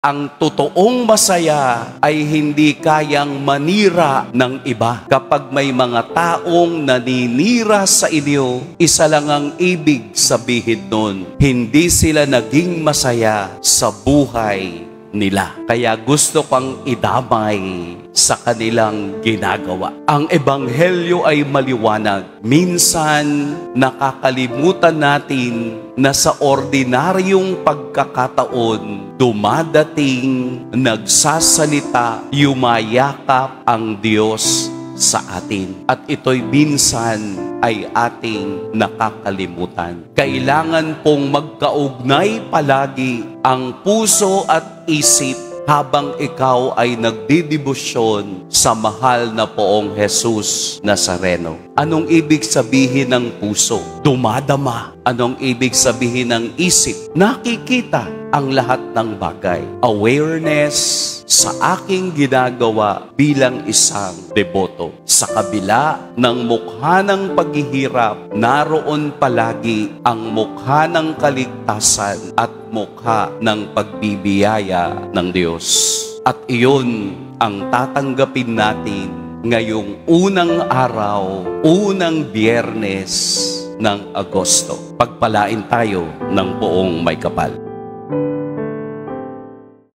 Ang totoong masaya ay hindi kayang manira ng iba. Kapag may mga taong naninira sa inyo, isa lang ang ibig sabihin nun, hindi sila naging masaya sa buhay nila. Kaya gusto kang idamay sa kanilang ginagawa. Ang ebanghelyo ay maliwanag. Minsan, nakakalimutan natin na sa ordinaryong pagkakataon, dumadating, nagsasalita, yumayakap ang Diyos sa atin. At ito'y minsan ay ating nakakalimutan. Kailangan pong magkaugnay palagi ang puso at isip habang ikaw ay nagdidibusyon sa mahal na Poong Jesus Nazareno. Anong ibig sabihin ng puso? Dumadama. Anong ibig sabihin ng isip? Nakikita ang lahat ng bagay. Awareness sa aking ginagawa bilang isang deboto. Sa kabila ng mukha ng paghihirap, naroon palagi ang mukha ng kaligtasan at mukha ng pagbibiyaya ng Diyos. At iyon ang tatanggapin natin ngayong unang araw, unang Biyernes ng Agosto. Pagpalain tayo ng Poong May Kapal.